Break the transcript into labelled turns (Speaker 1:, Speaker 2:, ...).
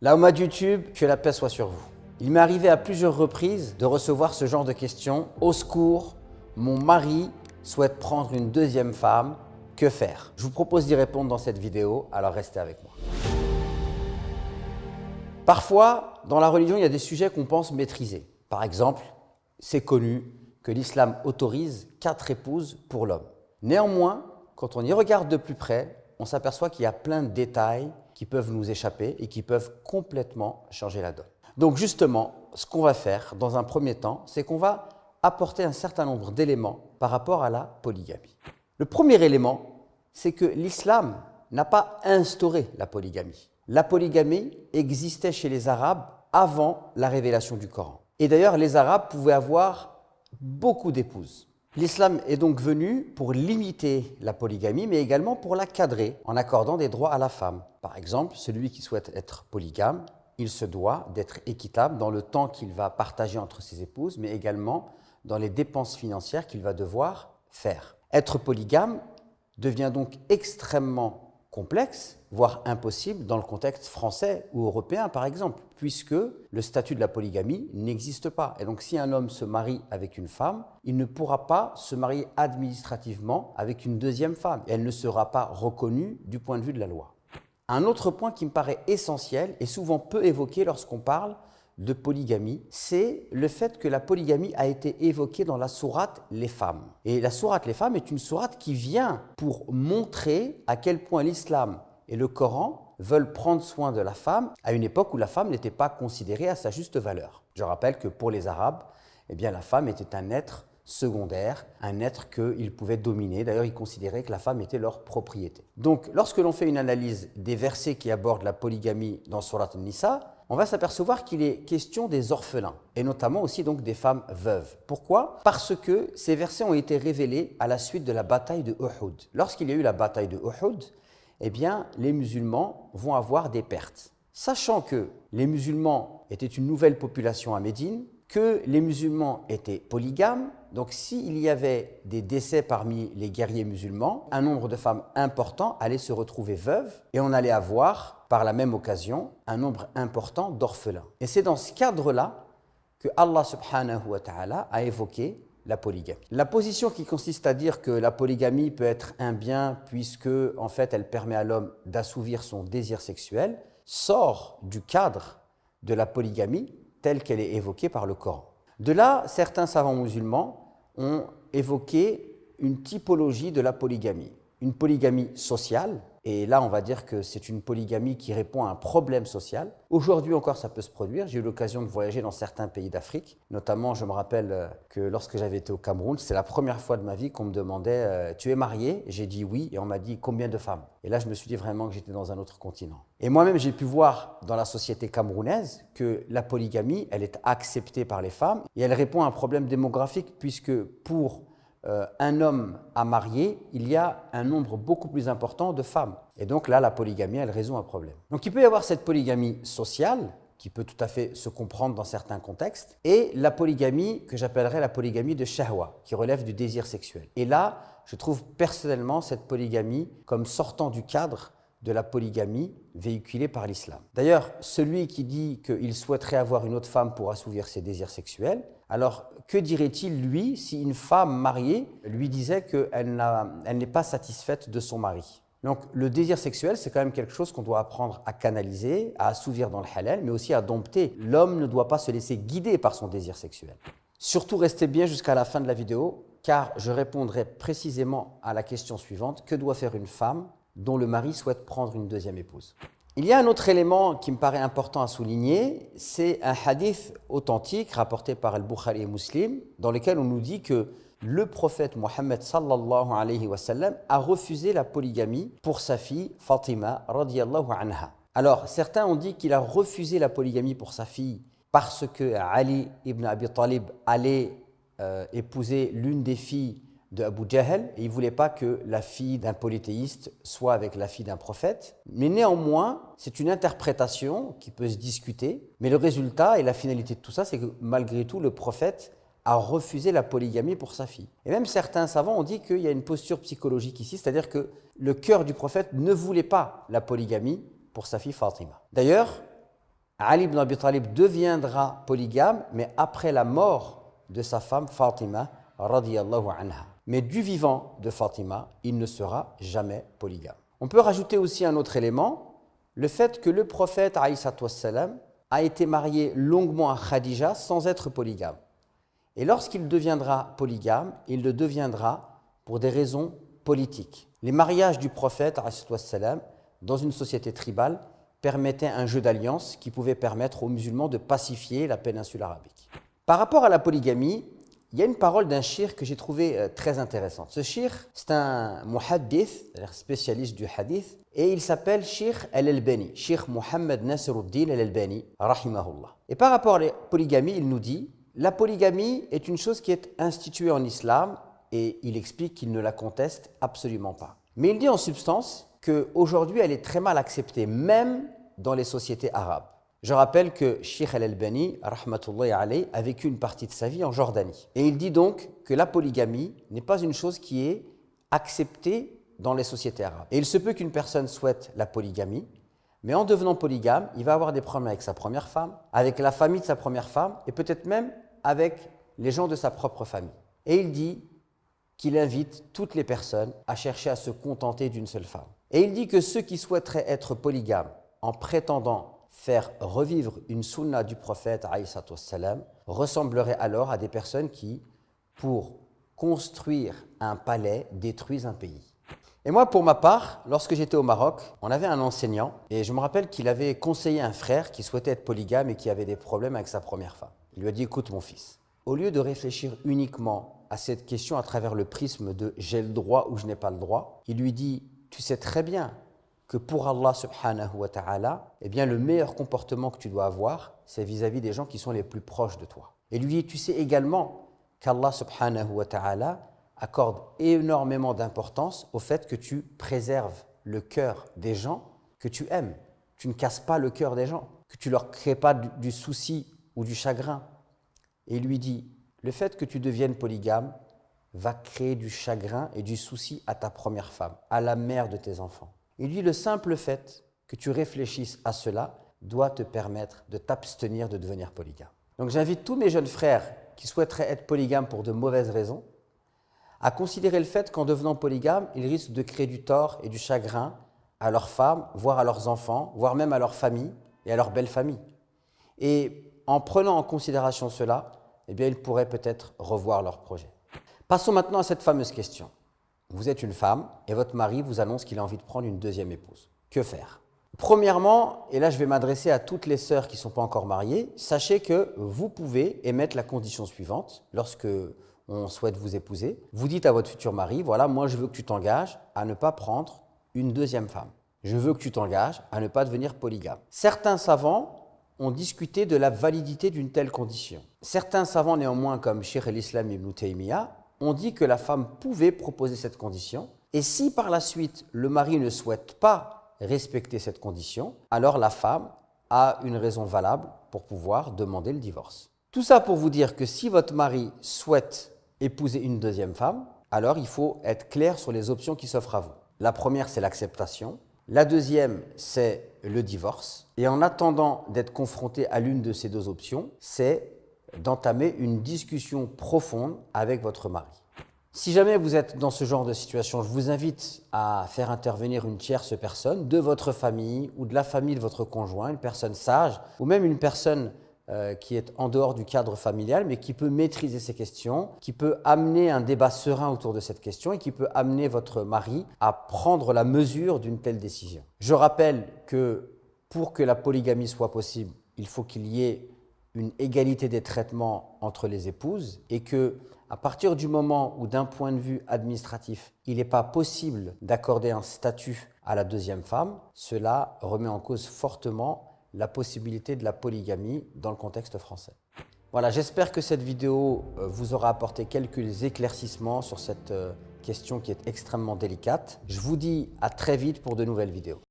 Speaker 1: La Oumma de YouTube, que la paix soit sur vous. Il m'est arrivé à plusieurs reprises de recevoir ce genre de questions. Au secours, mon mari souhaite prendre une deuxième femme, que faire? Je vous propose d'y répondre dans cette vidéo, alors restez avec moi. Parfois, dans la religion, il y a des sujets qu'on pense maîtriser. Par exemple, c'est connu que l'islam autorise 4 épouses pour l'homme. Néanmoins, quand on y regarde de plus près, on s'aperçoit qu'il y a plein de détails qui peuvent nous échapper et qui peuvent complètement changer la donne. Donc justement, ce qu'on va faire dans un premier temps, c'est qu'on va apporter un certain nombre d'éléments par rapport à la polygamie. Le premier élément, c'est que l'islam n'a pas instauré la polygamie. La polygamie existait chez les Arabes avant la révélation du Coran. Et d'ailleurs, les Arabes pouvaient avoir beaucoup d'épouses. L'islam est donc venu pour limiter la polygamie, mais également pour la cadrer, en accordant des droits à la femme. Par exemple, celui qui souhaite être polygame, il se doit d'être équitable dans le temps qu'il va partager entre ses épouses, mais également dans les dépenses financières qu'il va devoir faire. Être polygame devient donc extrêmement complexe, voire impossible dans le contexte français ou européen par exemple, puisque le statut de la polygamie n'existe pas. Et donc si un homme se marie avec une femme, il ne pourra pas se marier administrativement avec une deuxième femme et elle ne sera pas reconnue du point de vue de la loi. Un autre point qui me paraît essentiel et souvent peu évoqué lorsqu'on parle de polygamie, c'est le fait que la polygamie a été évoquée dans la sourate Les Femmes. Et la sourate Les Femmes est une sourate qui vient pour montrer à quel point l'islam et le Coran veulent prendre soin de la femme à une époque où la femme n'était pas considérée à sa juste valeur. Je rappelle que pour les Arabes, la femme était un être secondaire, un être qu'ils pouvaient dominer. D'ailleurs, ils considéraient que la femme était leur propriété. Donc, lorsque l'on fait une analyse des versets qui abordent la polygamie dans Sourate Nisa, on va s'apercevoir qu'il est question des orphelins, et notamment aussi donc des femmes veuves. Pourquoi? Parce que ces versets ont été révélés à la suite de la bataille de Uhud. Lorsqu'il y a eu la bataille de Uhud, les musulmans vont avoir des pertes. Sachant que les musulmans étaient une nouvelle population à Médine, que les musulmans étaient polygames, donc s'il y avait des décès parmi les guerriers musulmans, un nombre de femmes important allait se retrouver veuves et on allait avoir, par la même occasion, un nombre important d'orphelins. Et c'est dans ce cadre-là que Allah subhanahu wa ta'ala a évoqué la polygamie. La position qui consiste à dire que la polygamie peut être un bien puisque, en fait, elle permet à l'homme d'assouvir son désir sexuel, sort du cadre de la polygamie telle qu'elle est évoquée par le Coran. De là, certains savants musulmans ont évoqué une typologie de la polygamie. Une polygamie sociale, et là on va dire que c'est une polygamie qui répond à un problème social. Aujourd'hui encore ça peut se produire, j'ai eu l'occasion de voyager dans certains pays d'Afrique, notamment je me rappelle que lorsque j'avais été au Cameroun, c'est la première fois de ma vie qu'on me demandait « Tu es marié ?» J'ai dit « Oui » et on m'a dit « Combien de femmes ?» Et là je me suis dit vraiment que j'étais dans un autre continent. Et moi-même j'ai pu voir dans la société camerounaise que la polygamie, elle est acceptée par les femmes et elle répond à un problème démographique puisque pour un homme à marier, il y a un nombre beaucoup plus important de femmes. Et donc là, la polygamie, elle résout un problème. Donc il peut y avoir cette polygamie sociale, qui peut tout à fait se comprendre dans certains contextes, et la polygamie que j'appellerais la polygamie de shahwa, qui relève du désir sexuel. Et là, je trouve personnellement cette polygamie comme sortant du cadre de la polygamie véhiculée par l'islam. D'ailleurs, celui qui dit qu'il souhaiterait avoir une autre femme pour assouvir ses désirs sexuels, alors que dirait-il, lui, si une femme mariée lui disait qu'elle n'est pas satisfaite de son mari? Donc, le désir sexuel, c'est quand même quelque chose qu'on doit apprendre à canaliser, à assouvir dans le halal, mais aussi à dompter. L'homme ne doit pas se laisser guider par son désir sexuel. Surtout, restez bien jusqu'à la fin de la vidéo, car je répondrai précisément à la question suivante. Que doit faire une femme dont le mari souhaite prendre une deuxième épouse? Il y a un autre élément qui me paraît important à souligner, c'est un hadith authentique rapporté par Al-Bukhari et Muslim, dans lequel on nous dit que le prophète Mohammed sallallahu alayhi wa sallam a refusé la polygamie pour sa fille Fatima radiyallahu anha. Alors, certains ont dit qu'il a refusé la polygamie pour sa fille parce que Ali ibn Abi Talib allait épouser l'une des filles de Abu Jahl et il ne voulait pas que la fille d'un polythéiste soit avec la fille d'un prophète. Mais néanmoins, c'est une interprétation qui peut se discuter, mais le résultat et la finalité de tout ça, c'est que malgré tout, le prophète a refusé la polygamie pour sa fille. Et même certains savants ont dit qu'il y a une posture psychologique ici, c'est-à-dire que le cœur du prophète ne voulait pas la polygamie pour sa fille Fatima. D'ailleurs, Ali ibn Abi Talib deviendra polygame, mais après la mort de sa femme Fatima radiyallahu anha. Mais du vivant de Fatima, il ne sera jamais polygame. On peut rajouter aussi un autre élément, le fait que le prophète alayhi salam a été marié longuement à Khadija sans être polygame. Et lorsqu'il deviendra polygame, il le deviendra pour des raisons politiques. Les mariages du prophète alayhi salam dans une société tribale permettaient un jeu d'alliance qui pouvait permettre aux musulmans de pacifier la péninsule arabique. Par rapport à la polygamie, il y a une parole d'un shir que j'ai trouvé très intéressante. Ce shir, c'est un muhaddith, c'est-à-dire spécialiste du hadith, et il s'appelle Sheikh al-Albani, Sheikh Mohammed Nasruddin al-Albani, rahimahullah. Et par rapport à la polygamie, il nous dit « La polygamie est une chose qui est instituée en islam, et il explique qu'il ne la conteste absolument pas. Mais il dit en substance qu'aujourd'hui, elle est très mal acceptée, même dans les sociétés arabes. Je rappelle que Sheikh al-Albani, rahmatullahi alayhi, a vécu une partie de sa vie en Jordanie. Et il dit donc que la polygamie n'est pas une chose qui est acceptée dans les sociétés arabes. Et il se peut qu'une personne souhaite la polygamie, mais en devenant polygame, il va avoir des problèmes avec sa première femme, avec la famille de sa première femme, et peut-être même avec les gens de sa propre famille. Et il dit qu'il invite toutes les personnes à chercher à se contenter d'une seule femme. Et il dit que ceux qui souhaiteraient être polygames en prétendant faire revivre une sunna du prophète alayhi salam ressemblerait alors à des personnes qui, pour construire un palais, détruisent un pays. Et moi, pour ma part, lorsque j'étais au Maroc, on avait un enseignant et je me rappelle qu'il avait conseillé un frère qui souhaitait être polygame et qui avait des problèmes avec sa première femme. Il lui a dit « Écoute mon fils, au lieu de réfléchir uniquement à cette question à travers le prisme de « j'ai le droit ou je n'ai pas le droit », il lui dit « Tu sais très bien que pour Allah subhanahu wa ta'ala, eh bien le meilleur comportement que tu dois avoir, c'est vis-à-vis des gens qui sont les plus proches de toi. » Et lui dit, tu sais également qu'Allah subhanahu wa ta'ala accorde énormément d'importance au fait que tu préserves le cœur des gens que tu aimes. Tu ne casses pas le cœur des gens, que tu ne leur crées pas du souci ou du chagrin. Et il lui dit, le fait que tu deviennes polygame va créer du chagrin et du souci à ta première femme, à la mère de tes enfants. Il dit le simple fait que tu réfléchisses à cela doit te permettre de t'abstenir de devenir polygame. Donc j'invite tous mes jeunes frères qui souhaiteraient être polygames pour de mauvaises raisons à considérer le fait qu'en devenant polygame, ils risquent de créer du tort et du chagrin à leurs femmes, voire à leurs enfants, voire même à leur famille et à leur belle famille. Et en prenant en considération cela, eh bien, ils pourraient peut-être revoir leur projet. Passons maintenant à cette fameuse question. Vous êtes une femme et votre mari vous annonce qu'il a envie de prendre une deuxième épouse. Que faire? Premièrement, et là je vais m'adresser à toutes les sœurs qui ne sont pas encore mariées, sachez que vous pouvez émettre la condition suivante lorsque on souhaite vous épouser. Vous dites à votre futur mari, voilà, moi je veux que tu t'engages à ne pas prendre une deuxième femme. Je veux que tu t'engages à ne pas devenir polygame. Certains savants ont discuté de la validité d'une telle condition. Certains savants néanmoins, comme Cheikh el-Islam ibn Taymiyyah, on dit que la femme pouvait proposer cette condition et si par la suite le mari ne souhaite pas respecter cette condition, alors la femme a une raison valable pour pouvoir demander le divorce. Tout ça pour vous dire que si votre mari souhaite épouser une deuxième femme, alors il faut être clair sur les options qui s'offrent à vous. La première, c'est l'acceptation. La deuxième, c'est le divorce. Et en attendant d'être confronté à l'une de ces deux options, c'est d'entamer une discussion profonde avec votre mari. Si jamais vous êtes dans ce genre de situation, je vous invite à faire intervenir une tierce personne de votre famille ou de la famille de votre conjoint, une personne sage ou même une personne qui est en dehors du cadre familial mais qui peut maîtriser ces questions, qui peut amener un débat serein autour de cette question et qui peut amener votre mari à prendre la mesure d'une telle décision. Je rappelle que pour que la polygamie soit possible, il faut qu'il y ait une égalité des traitements entre les épouses et que à partir du moment où d'un point de vue administratif, il n'est pas possible d'accorder un statut à la deuxième femme, cela remet en cause fortement la possibilité de la polygamie dans le contexte français. Voilà, j'espère que cette vidéo vous aura apporté quelques éclaircissements sur cette question qui est extrêmement délicate. Je vous dis à très vite pour de nouvelles vidéos.